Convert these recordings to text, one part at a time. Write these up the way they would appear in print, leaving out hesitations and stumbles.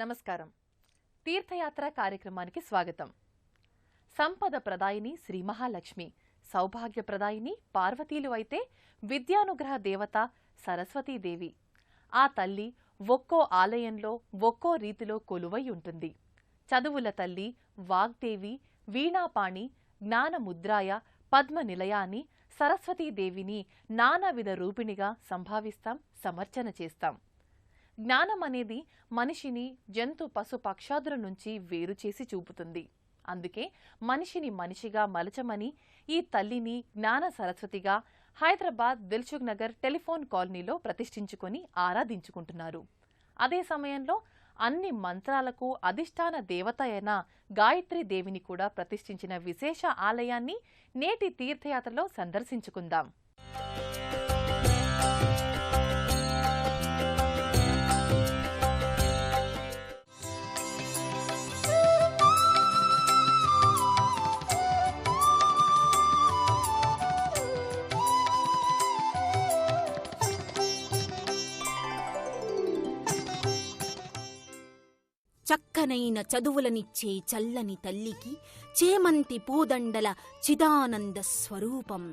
నమస్కారం. తీర్థయాత్ర కార్యక్రమానికి స్వాగతం. సంపద ప్రదాయిని శ్రీ మహాలక్ష్మి, సౌభాగ్య ప్రదాయిని పార్వతీలు అయితే విద్యానుగ్రహ దేవత సరస్వతీదేవి. ఆ తల్లి ఒక్కో ఆలయంలో ఒక్కో రీతిలో కొలువై ఉంటుంది. చదువుల తల్లి వాగ్దేవి, వీణాపాణి, జ్ఞానముద్రాయ, పద్మనిలయ అని సరస్వతీదేవిని నానావిధ రూపిణిగా సంభావిస్తాం, సమర్చన చేస్తాం. జ్ఞానం అనేది మనిషిని జంతు పశు పక్షాదుల నుంచి వేరుచేసి చూపుతుంది. అందుకే మనిషిని మనిషిగా మలచమని ఈ తల్లిని జ్ఞాన సరస్వతిగా హైదరాబాద్ దిల్సుఖ్ నగర్ టెలిఫోన్ కాలనీలో ప్రతిష్ఠించుకొని ఆరాధించుకుంటున్నారు. అదే సమయంలో అన్ని మంత్రాలకు అధిష్టాన దేవత అయిన గాయత్రీ దేవిని కూడా ప్రతిష్ఠించిన విశేష ఆలయాన్ని నేటి తీర్థయాత్రలో సందర్శించుకుందాం. చక్కనైన చదువులనిచ్చే చల్లని తల్లికి చేమంతి పూదండల చిదానంద స్వరూపం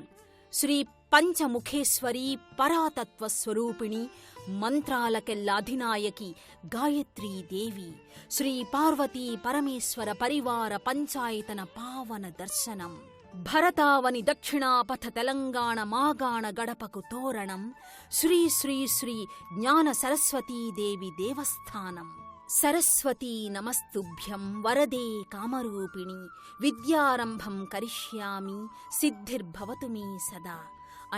శ్రీ పంచముఖేశ్వరీ పరాతత్వ స్వరూపిణి మంత్రాలకెల్ల అధినాయకి గాయత్రీదేవి శ్రీ పార్వతీ పరమేశ్వర పరివార పంచాయతన పావన దర్శనం. భరతావని దక్షిణాపథ తెలంగాణ మాగాణ గడపకు తోరణం శ్రీ శ్రీ శ్రీ జ్ఞాన సరస్వతీదేవి దేవస్థానం. సరస్వతీ నమస్తుభ్యం వరదే కామరూపిణి విద్యారంభం కరిష్యామి సిద్ధిర్భవతు మే సదా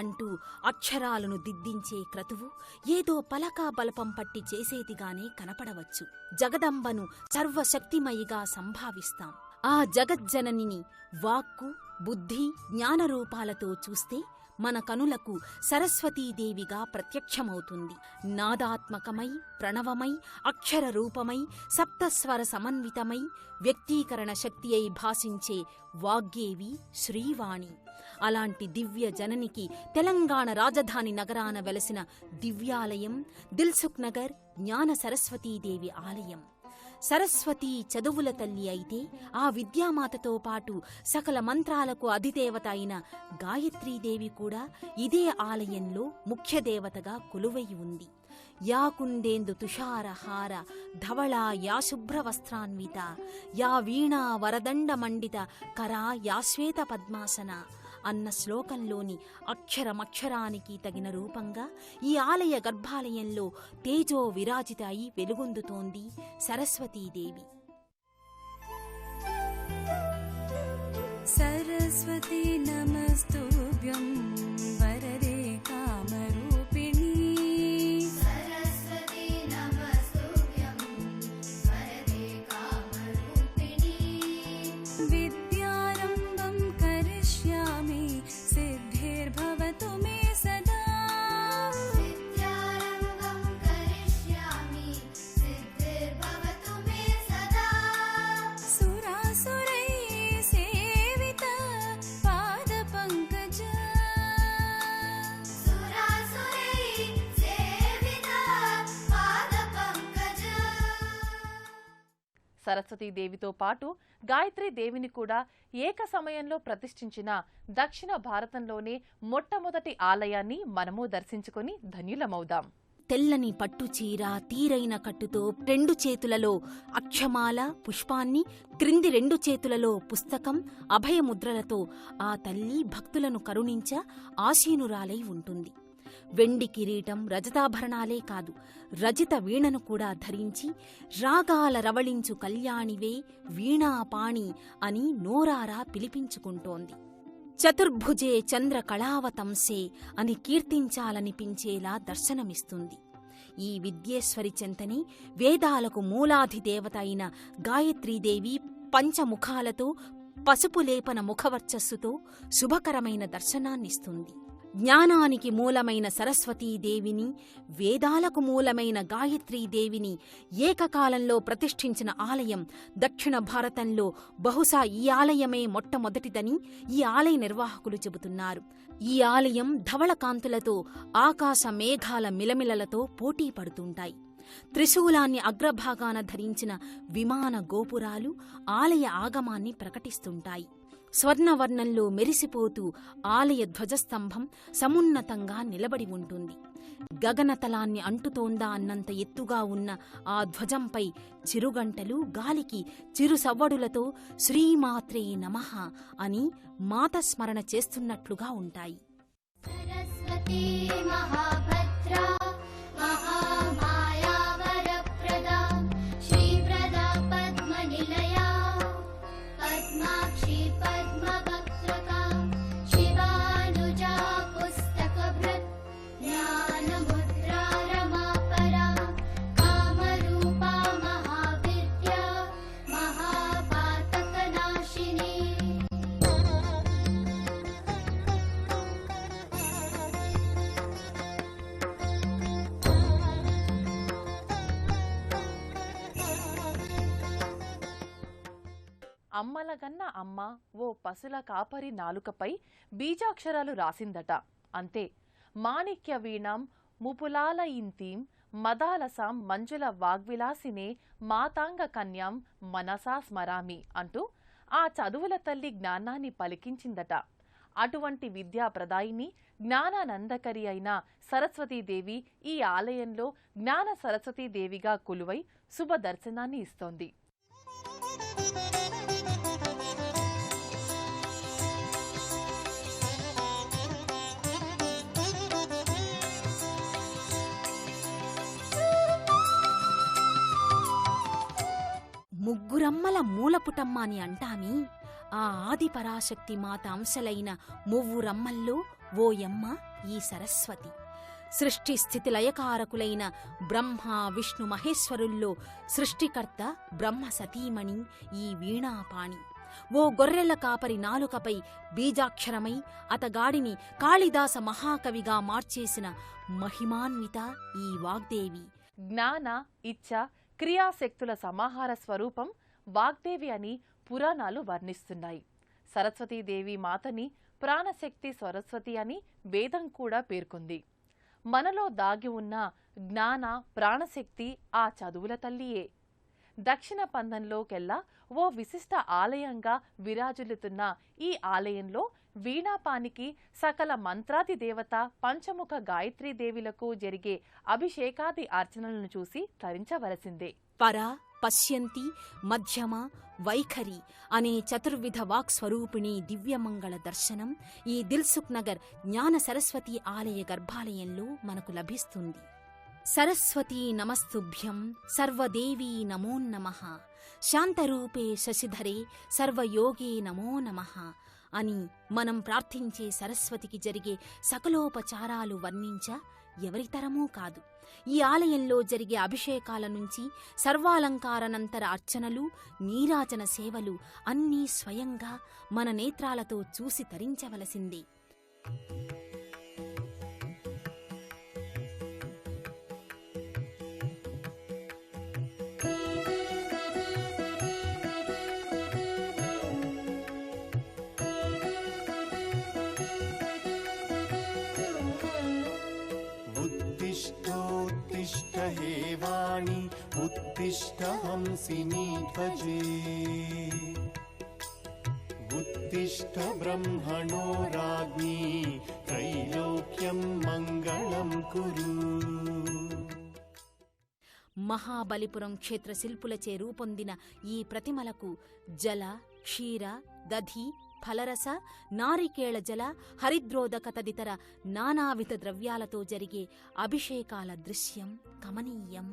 అంటూ అక్షరాలను దిద్దించే క్రతువు ఏదో పలకా బలపం పట్టి చేసేదిగానే కనపడవచ్చు. జగదంబను సర్వశక్తిమయిగా సంభావిస్తాం. ఆ జగజ్జననిని వాక్కు, బుద్ధి, జ్ఞానరూపాలతో చూస్తే మన కనులకు సరస్వతీదేవిగా ప్రత్యక్షమవుతుంది. నాదాత్మకమై, ప్రణవమై, అక్షర రూపమై, సప్తస్వర సమన్వితమై, వ్యక్తీకరణ శక్తి అయి భాసించే వాగ్గేవి శ్రీవాణి. అలాంటి దివ్య జననికి తెలంగాణ రాజధాని నగరాన వెలసిన దివ్యాలయం దిల్సుఖ్ నగర్ జ్ఞాన సరస్వతీదేవి ఆలయం. సరస్వతీ చదువుల తల్లి అయితే ఆ విద్యామాతతో పాటు సకల మంత్రాలకు అధిదేవత అయిన గాయత్రీదేవి కూడా ఇదే ఆలయంలో ముఖ్యదేవతగా కొలువై ఉంది. యా కుందేందు తుషారహార ధవళా యా శుభ్రవస్త్రాన్విత యా వీణా వరదండ మండిత కరా యా శ్వేత పద్మాసన అన్న శ్లోకంలోని అక్షరమక్షరానికి తగిన రూపంగా ఈ ఆలయ గర్భాలయంలో తేజో విరాజిత అయి వెలుగొందుతోంది సరస్వతీదేవి. సరస్వతీ నమస్తుభ్యం వరదే కామరూపిణి సరస్వతీ నమస్తుభ్యం వరదే కామరూపిణి విద్యారంభం కరిష్యామి సిద్ధిర్భవతు మే సదా విద్యారంభం కరిష్యామి సిద్ధిర్భవతు మే సదా సురాసురై సేవిత పాద పంకజ సురాసురై సేవిత పాద పంకజ. సరస్వతీదేవితో పాటు గాయత్రీదేవిని కూడా ఏక సమయంలో ప్రతిష్ఠించిన దక్షిణ భారతంలోనే మొట్టమొదటి ఆలయాన్ని మనము దర్శించుకొని ధన్యులమవుదాం. తెల్లని పట్టుచీర తీరైన కట్టుతో 2 చేతులలో అక్షమాల పుష్పాన్ని, క్రింది 2 చేతులలో పుస్తకం అభయముద్రలతో ఆ తల్లి భక్తులను కరుణించ ఆసీనురాలై ఉంటుంది. వెండి కిరీటం, రజతాభరణాలే కాదు, రజిత వీణను కూడా ధరించి రాగాల రవళించు కళ్యాణివే వీణాపాణి అని నోరారా పిలిపించుకుంటోంది. చతుర్భుజే చంద్ర కళావతంసే అని కీర్తించాలనిపించేలా దర్శనమిస్తుంది. ఈ విద్యేశ్వరి చెంతని వేదాలకు మూలాధిదేవత అయిన గాయత్రీదేవి పంచముఖాలతో పసుపులేపన ముఖవర్చస్సుతో శుభకరమైన దర్శనాన్నిస్తుంది. జ్ఞానానికి మూలమైన సరస్వతీదేవిని, వేదాలకు మూలమైన గాయత్రీదేవిని ఏకకాలంలో ప్రతిష్ఠించిన ఆలయం దక్షిణ భారతంలో బహుశా ఈ ఆలయమే మొట్టమొదటిదని ఈ ఆలయ నిర్వాహకులు చెబుతున్నారు. ఈ ఆలయం ధవళకాంతులతో ఆకాశ మేఘాల మిలమిలలతో పోటీ పడుతుంటాయి. త్రిశూలాన్ని అగ్రభాగాన ధరించిన విమాన గోపురాలు ఆలయ ఆగమాన్ని ప్రకటిస్తుంటాయి. స్వర్ణవర్ణంలో మెరిసిపోతూ ఆలయ ధ్వజస్తంభం సమున్నతంగా నిలబడి ఉంటుంది. గగనతలాన్ని అంటుతోందా అన్నంత ఎత్తుగా ఉన్న ఆ ధ్వజంపై చిరుగంటలు గాలికి చిరుసవ్వడులతో శ్రీమాత్రే నమః అని మాతస్మరణ చేస్తున్నట్లుగా ఉంటాయి. सरस्वती महाभद्रा महामाया वरप्रदा श्रीप्रदा पद्मनिलया पद्माक्षी पद्मवक्त्रका शिवानुजा पुस्तकभृत् ज्ञानमुद्रा रमापरा कामरूपा महाविद्या महापातकनाशिनी అమ్మలగన్న అమ్మ ఓ పసుల కాపరి నాలుకపై బీజాక్షరాలు రాసిందట. అంతే. మాణిక్య వీణాం ముపులాల ఇంతీం మదాలసాం మంజుల వాగ్విలాసినే మాతాంగ కన్యాం మనసా స్మరామి అంటూ ఆ చదువుల తల్లి జ్ఞానాన్ని పలికించిందట. అటువంటి విద్యా ప్రదాయిని జ్ఞానానందకరి అయిన సరస్వతీదేవి ఈ ఆలయంలో జ్ఞాన సరస్వతీదేవిగా కొలువై శుభ దర్శనాన్ని ఇస్తోంది. ముగ్గురమ్మల మూలపుటమ్మ అని అంటామి. ఆ ఆదిపరాశక్తి మాత అంశలైన మువ్వురమ్మల్లో ఓయమ్మ ఈ సరస్వతి. సృష్టి స్థితి లయకారకులైన బ్రహ్మ విష్ణు మహేశ్వరుల్లో సృష్టికర్త బ్రహ్మ సతీమణి ఈ వీణాపాణి. ఓ గొర్రెల కాపరి నాలుకపై బీజాక్షరమై అతగాడిని కాళిదాస మహాకవిగా మార్చేసిన మహిమాన్విత ఈ వాగ్దేవి. జ్ఞాన ఇచ్ఛ క్రియాశక్తుల సమాహార స్వరూపం వాగ్దేవి అని పురాణాలు వర్ణిస్తున్నాయి. సరస్వతీదేవి మాతని ప్రాణశక్తి సరస్వతి అని వేదం కూడా పేర్కొంది. మనలో దాగి ఉన్న జ్ఞాన ప్రాణశక్తి ఆ చదువుల తల్లియే. దక్షిణ పంథంలోకెల్లా ఓ విశిష్ట ఆలయంగా విరాజిల్లుతున్న ఈ ఆలయంలో వీణాపానికి సకల మంత్రాది దేవత పంచముఖ గాయత్రీదేవిలకు జరిగే అభిషేకాది అర్చనలను చూసి తరించవలసిందే. పర పశ్యంతి మధ్యమ వైఖరి అనే చతుర్విధ వాక్స్వరూపిణి దివ్యమంగళ దర్శనం ఈ దిల్సుఖ్ నగర్ జ్ఞాన సరస్వతి ఆలయ గర్భాలయంలో మనకు లభిస్తుంది. సరస్వతీ నమస్తుభ్యం సర్వదేవీ నమోన్నమః శాంతరూపే శశిధరే సర్వయోగే నమో నమః అని మనం ప్రార్థించే సరస్వతికి జరిగే సకలోపచారాలు వర్ణించ ఎవరితరమూ కాదు. ఈ ఆలయంలో జరిగే అభిషేకాల నుంచి సర్వాలంకారనంతర అర్చనలు నీరాజన సేవలు అన్నీ స్వయంగా మన నేత్రాలతో చూసి తరించవలసిందే. उत्तिष्ठ हे वाणी उत्तिष्ठ हंसिनी ध्वजे उत्तिष्ठ ब्रह्मणो राज्ञी त्रैलोक्यं मङ्गलं कुरु. మహాబలిపురం క్షేత్ర శిల్పులచే రూపొందిన ఈ ప్రతిమలకు జల క్షీర దధి ఫలరస నారికేళ జల హరిద్రోదక తదితర నానావిధ ద్రవ్యాలతో జరిగే అభిషేకాల దృశ్యం కమనీయం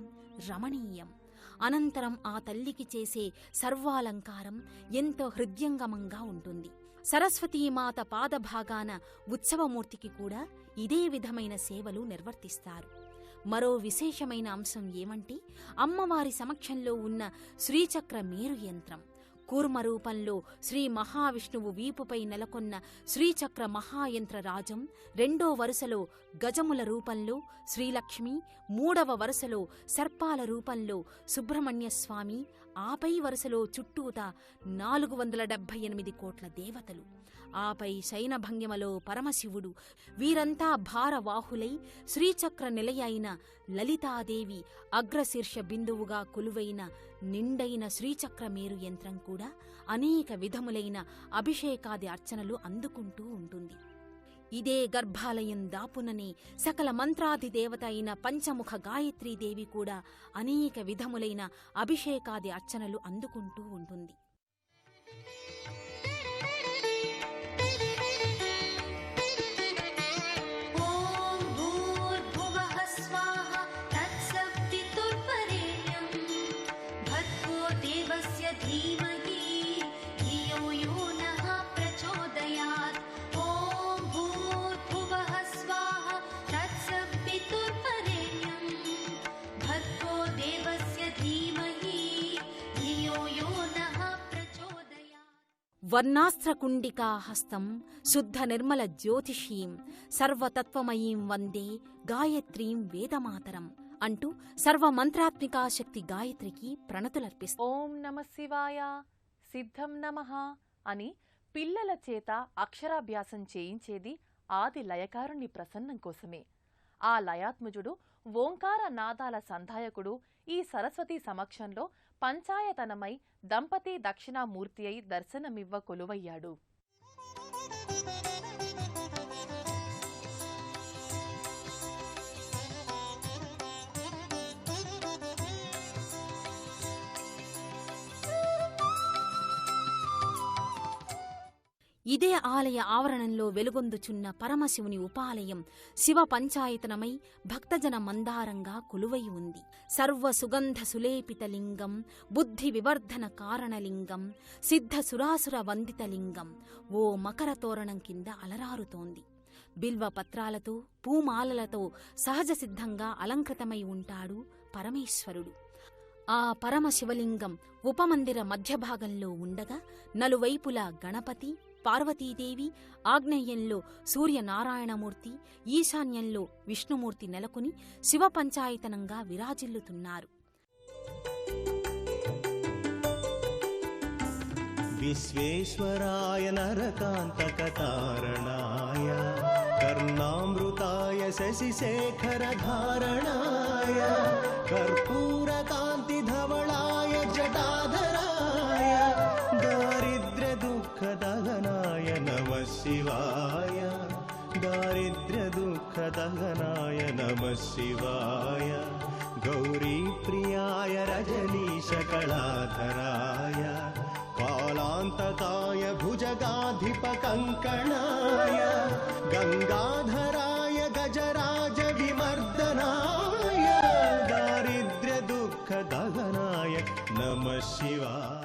రమణీయం. అనంతరం ఆ తల్లికి చేసే సర్వాలంకారం ఎంతో హృద్యంగమంగా ఉంటుంది. సరస్వతీమాత పాదభాగాన ఉత్సవమూర్తికి కూడా ఇదే విధమైన సేవలు నిర్వర్తిస్తారు. మరో విశేషమైన అంశం ఏమంటే అమ్మవారి సమక్షంలో ఉన్న శ్రీచక్ర మేరు యంత్రం. కూర్మ రూపంలో శ్రీ మహావిష్ణువు వీపుపై నెలకొన్న శ్రీచక్ర మహాయంత్ర రాజం, రెండో వరుసలో గజముల రూపంలో శ్రీలక్ష్మి, మూడవ వరుసలో సర్పాల రూపంలో సుబ్రహ్మణ్యస్వామి, ఆపై వరుసలో చుట్టూతా 478 కోట్ల దేవతలు. ఆపై శయనభంగిమలో పరమశివుడు. వీరంతా భారవాహులై శ్రీచక్ర నిలయ అయిన లలితాదేవి అగ్రశీర్ష బిందువుగా కొలువైన నిండైన శ్రీచక్రమేరు యంత్రం కూడా అనేక విధములైన అభిషేకాది అర్చనలు అందుకుంటూ ఉంటుంది. ఇదే గర్భాలయం దాపుననే సకల మంత్రాధిదేవత అయిన పంచముఖ గాయత్రీదేవి కూడా అనేక విధములైన అభిషేకాది అర్చనలు అందుకుంటూ ఉంటుంది. వర్ణాస్త్రకుండికా హస్తం శుద్ధ నిర్మల జ్యోతిషీం సర్వతత్వమయీం వందే గాయత్రీం వేదమాతరం అంటూ సర్వమంత్రాత్మికా శక్తి గాయత్రికి ప్రణతులర్పిస్తారు. ఓం నమ శివాయ, సిద్ధం నమః అని పిల్లల చేత అక్షరాభ్యాసం చేయించేది ఆది లయకారుని ప్రసన్నం కోసమే. ఆ లయాత్మజుడు ఓంకార నాదాల సంధాయకుడు ఈ సరస్వతి సమక్షంలో పంచాయతనమై దంపతి దక్షిణామూర్తి అయి దర్శనమివ్వ కొలువయ్యాడు. ఇదే ఆలయ ఆవరణంలో వెలుగొందుచున్న పరమశివుని ఉపాలయం శివ పంచాయతనమై భక్తజన మందారంగా కొలువై ఉంది. సర్వ సుగంధ సులేపితలింగం, బుద్ధి వివర్ధన కారణలింగం, సిద్ధ సురాసుర వందితలింగం ఓ మకర తోరణం కింద అలరారుతోంది. బిల్వపత్రాలతో పూమాలలతో సహజ సిద్ధంగా అలంకృతమై ఉంటాడు పరమేశ్వరుడు. ఆ పరమశివలింగం ఉపమందిర మధ్యభాగంలో ఉండగా నలువైపులా గణపతి, పార్వతీదేవి, ఆగ్నేయంలో సూర్యనారాయణమూర్తి, ఈశాన్యంలో విష్ణుమూర్తి నెలకొని శివపంచాయతనంగా విరాజిల్లుతున్నారు. విశ్వేశ్వరాయ నరకాంతకతారణాయ కర్ణామృతాయ శశిశేఖరధారణాయ కర్పూరకాంతిధవళాయ జటాధరాయ దారిద్ర్యదుఃఖదహనాయ నమః శివాయ దారిద్ర్యదుఃఖదహనాయ నమః శివాయ గౌరీప్రియాయ రజనీశకళాధరాయ కాలాంతకాయ భుజగాధిపకంకణాయ గంగాధరాయ గజరాజ విమర్దనాయ దారిద్ర్యదుఃఖదహనాయ నమః శివాయ.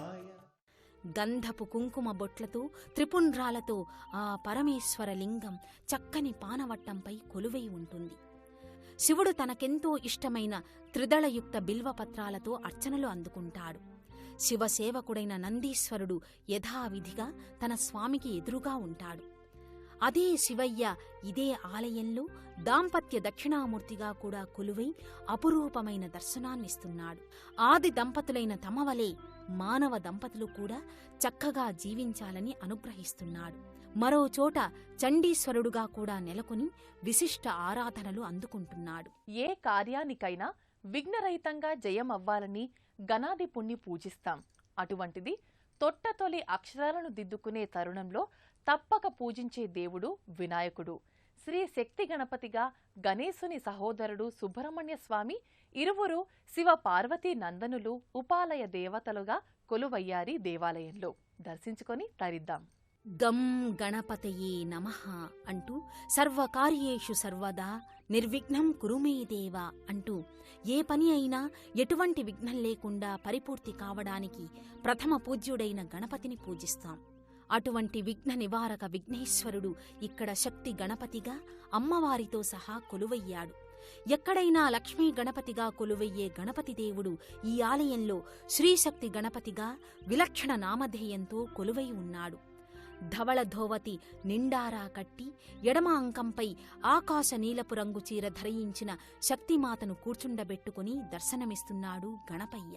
గంధపు కుంకుమ బొట్లతో త్రిపుండ్రాలతో ఆ పరమేశ్వర లింగం చక్కని పానవట్టంపై కొలువై ఉంటుంది. శివుడు తనకెంతో ఇష్టమైన త్రిదళయుక్త బిల్వపత్రాలతో అర్చనలు అందుకుంటాడు. శివసేవకుడైన నందీశ్వరుడు యథావిధిగా తన స్వామికి ఎదురుగా ఉంటాడు. అదే శివయ్య ఇదే ఆలయంలో దాంపత్య దక్షిణామూర్తిగా కూడా కొలువై అపురూపమైన దర్శనాన్నిస్తున్నాడు. ఆది దంపతులైన తమవలే మానవ దంపతులు కూడా చక్కగా జీవించాలని అనుగ్రహిస్తున్నాడు. మరోచోట చండీశ్వరుడుగా కూడా నెలకొని విశిష్ట ఆరాధనలు అందుకుంటున్నాడు. ఏ కార్యానికైనా విఘ్నరహితంగా జయమవ్వాలని గణాధిపుణ్ణి పూజిస్తాం. అటువంటిది తొట్టతొలి అక్షరాలను దిద్దుకునే తరుణంలో తప్పక పూజించే దేవుడు వినాయకుడు. శ్రీ శక్తి గణపతిగా గణేశుని సహోదరుడు సుబ్రహ్మణ్య స్వామి, ఇరువురు శివ పార్వతీ నందనులు ఉపాలయ దేవతలుగా కొలువయ్యారి దేవాలయంలో. దర్శించుకొని తరిద్దాం. గం గణపతయే నమః అంటూ సర్వకార్యేషు సర్వదా నిర్విఘ్నం కురుమే దేవ అంటూ ఏ పని అయినా ఎటువంటి విఘ్నం లేకుండా పరిపూర్తి కావడానికి ప్రథమ పూజ్యుడైన గణపతిని పూజిస్తాం. అటువంటి విఘ్న నివారక విఘ్నేశ్వరుడు ఇక్కడ శక్తి గణపతిగా అమ్మవారితో సహా కొలువయ్యాడు. ఎక్కడైనా లక్ష్మీ గణపతిగా కొలువయ్యే గణపతి దేవుడు ఈ ఆలయంలో శ్రీశక్తి గణపతిగా విలక్షణ నామధేయంతో కొలువై ఉన్నాడు. ధవళ ధోవతి నిండారా కట్టి ఎడమ అంకంపై ఆకాశ నీలపు రంగు చీర ధరించిన శక్తిమాతను కూర్చుండబెట్టుకుని దర్శనమిస్తున్నాడు గణపయ్య.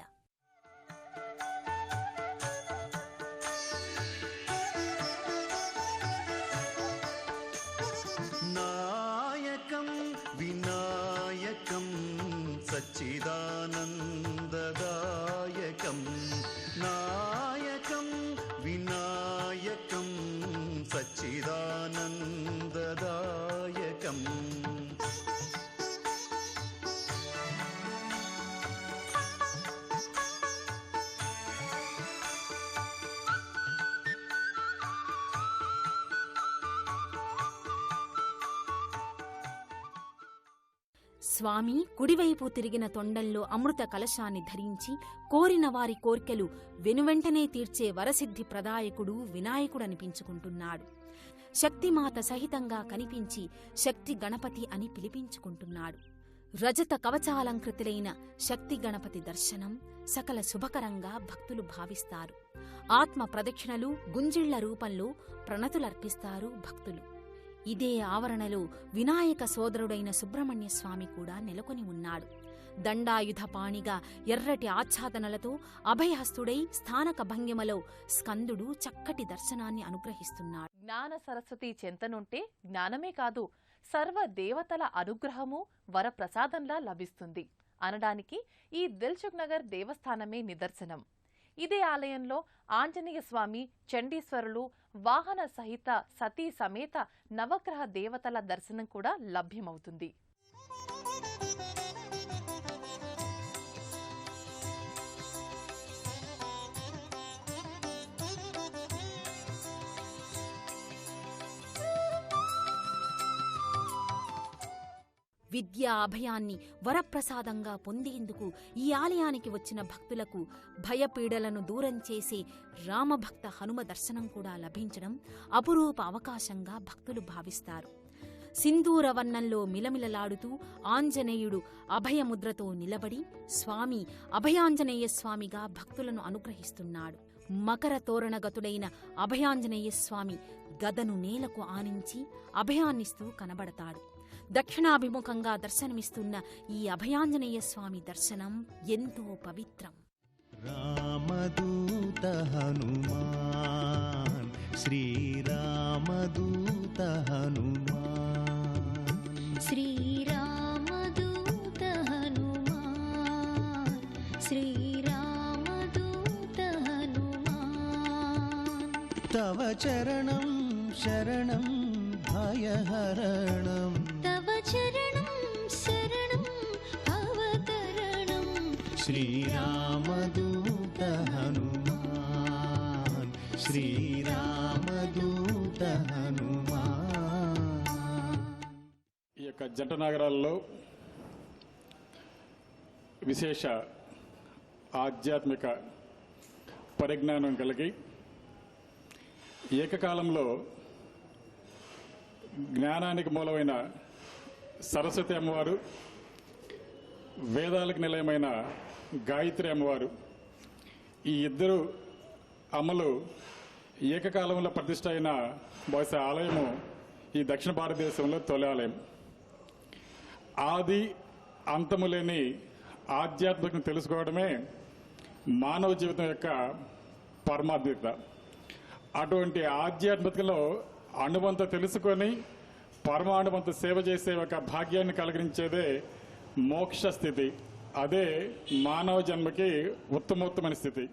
सच्चिदानन्ददायकं नायकं विनायकं सच्चिदानन्ददायकम् స్వామి కుడివైపు తిరిగిన తొండంలో అమృత కలశాన్ని ధరించి కోరిన వారి కోర్కెలు వెనువెంటనే తీర్చే వరసిద్ధి ప్రదాయకుడు వినాయకుడనిపించుకుంటున్నాడు. శక్తిమాత సహితంగా కనిపించి శక్తి గణపతి అని పిలిపించుకుంటున్నాడు. రజత కవచాలంకృతులైన శక్తి గణపతి దర్శనం సకల శుభకరంగా భక్తులు భావిస్తారు. ఆత్మ ప్రదక్షిణలు గుంజిళ్ల రూపంలో ప్రణతులర్పిస్తారు భక్తులు. ఇదే ఆవరణలో వినాయక సోదరుడైన సుబ్రహ్మణ్య స్వామి కూడా నెలకొని ఉన్నాడు. దండాయుధపాణిగా ఎర్రటి ఆచ్ఛాదనలతో అభయహస్తుడై స్థానక భంగిమలో స్కందుడు చక్కటి దర్శనాన్ని అనుగ్రహిస్తున్నాడు. జ్ఞాన సరస్వతి చెంతనుంటే జ్ఞానమే కాదు, సర్వ దేవతల అనుగ్రహము వరప్రసాదంలా లభిస్తుంది అనడానికి ఈ దిల్సుఖ్ నగర్ దేవస్థానమే నిదర్శనం. ఇదే ఆలయంలో ఆంజనేయ స్వామి, చండీశ్వరులు, వాహన సహిత సతీ సమేత నవగ్రహ దేవతల దర్శనం కూడా లభ్యమవుతుంది. విద్యా అభయాన్ని వరప్రసాదంగా పొందేందుకు ఈ ఆలయానికి వచ్చిన భక్తులకు భయపీడలను దూరం చేసే రామభక్త హనుమ దర్శనం కూడా లభించడం అపురూప అవకాశంగా భక్తులు భావిస్తారు. సింధూరవర్ణంలో మిలమిలలాడుతూ ఆంజనేయుడు అభయముద్రతో నిలబడి స్వామి అభయాంజనేయ స్వామిగా భక్తులను అనుగ్రహిస్తున్నాడు. మకర తోరణగతుడైన అభయాంజనేయ స్వామి గదను నేలకు ఆనించి అభయాన్నిస్తూ కనబడతాడు. దక్షిణాభిముఖంగా దర్శనమిస్తున్న ఈ అభయాంజనేయ స్వామి దర్శనం ఎంతో పవిత్రం. రామదూత హనుమాన్, శ్రీరామదూత హనుమాన్, శ్రీరామదూత హనుమాన్, శ్రీరామదూత హనుమాన్. తవ చరణం శరణం భయహరణం, తవ చరణం శరణం అవతరణం. శ్రీరామదూత హనుమాన్, శ్రీరామదూత హనుమాన్. ఈ యొక్క జంట నగరాల్లో విశేష ఆధ్యాత్మిక పరిజ్ఞానం కలిగి ఏకకాలంలో జ్ఞానానికి మూలమైన సరస్వతి అమ్మవారు, వేదాలకు నిలయమైన గాయత్రి అమ్మవారు, ఈ ఇద్దరు అమ్మలు ఏకకాలంలో ప్రతిష్ఠ అయిన బహుశా ఆలయము ఈ దక్షిణ భారతదేశంలో తొలి ఆలయం. ఆది అంతము లేని ఆధ్యాత్మికను తెలుసుకోవడమే మానవ జీవితం యొక్క పరమాద్భుత. అటువంటి ఆధ్యాత్మికలో అణువంత తెలుసుకొని పరమాణువంత సేవ చేసే ఒక భాగ్యాన్ని కలిగించేదే మోక్ష స్థితి. అదే మానవ జన్మకి ఉత్తమోత్తమైన స్థితి.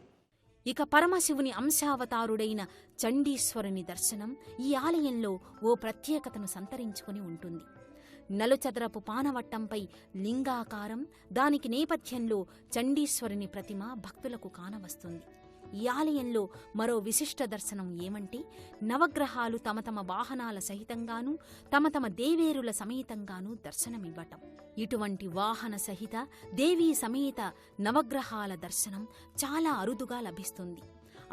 ఇక పరమశివుని అంశావతారుడైన చండీశ్వరుని దర్శనం ఈ ఆలయంలో ఓ ప్రత్యేకతను సంతరించుకుని ఉంటుంది. నలుచదరపు పానవట్టంపై లింగాకారం, దానికి నేపథ్యంలో చండీశ్వరుని ప్రతిమ భక్తులకు కానవస్తుంది. ఈ ఆలయంలో మరో విశిష్ట దర్శనం ఏమంటే నవగ్రహాలు తమ తమ వాహనాల సహితంగానూ తమ తమ దేవేరుల సమేతంగానూ దర్శనమివ్వటం. ఇటువంటి వాహన సహిత దేవీ సమేత నవగ్రహాల దర్శనం చాలా అరుదుగా లభిస్తుంది.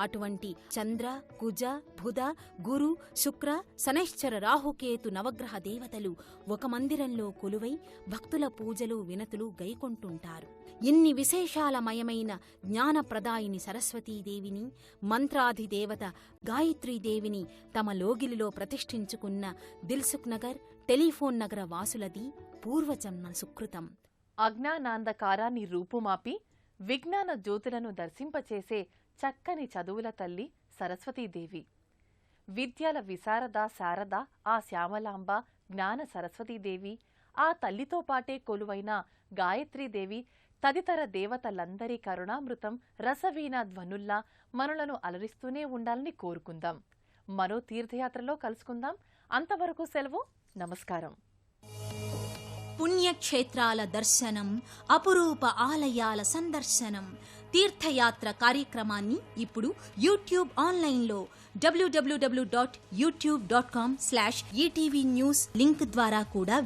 అటువంటి చంద్ర, కుజ, బుధ, గురు, శుక్ర, శనైశ్చర, రాహుకేతు నవగ్రహ దేవతలు ఒక మందిరంలో కొలువై భక్తుల పూజలు వినతులు గైకొంటుంటారు. ఇన్ని విశేషాలమయమైన జ్ఞానప్రదాయిని సరస్వతీదేవిని, మంత్రాధిదేవత గాయత్రీదేవిని తమ లోగిలిలో ప్రతిష్ఠించుకున్న దిల్సుఖ్ నగర్, టెలిఫోన్ నగర వాసులది పూర్వజన్మ సుకృతం. అజ్ఞానాంధకారాన్ని రూపుమాపి విజ్ఞాన జ్యోతులను దర్శింపచేసే చక్కని చదువుల తల్లి సరస్వతీదేవి. విద్యల విశారద శారద ఆ శ్యామలాంబ జ్ఞాన సరస్వతీదేవి ఆ తల్లితో పాటే కొలువైన గాయత్రీదేవి తదితర దేవతలందరి కరుణామృతం రసవీణ ధ్వనుల్లా మనలను అలరిస్తూనే ఉండాలని కోరుకుందాం. మరో తీర్థయాత్రలో కలుసుకుందాం. అంతవరకు సెలవు. నమస్కారం. పుణ్యక్షేత్రాల దర్శనం, అపురూప ఆలయాల సందర్శనం, తీర్థయాత్ర కార్యక్రమాన్ని ఇప్పుడు యూట్యూబ్ ఆన్లైన్లో www.youtube.com/ETV News లింక్ ద్వారా కూడా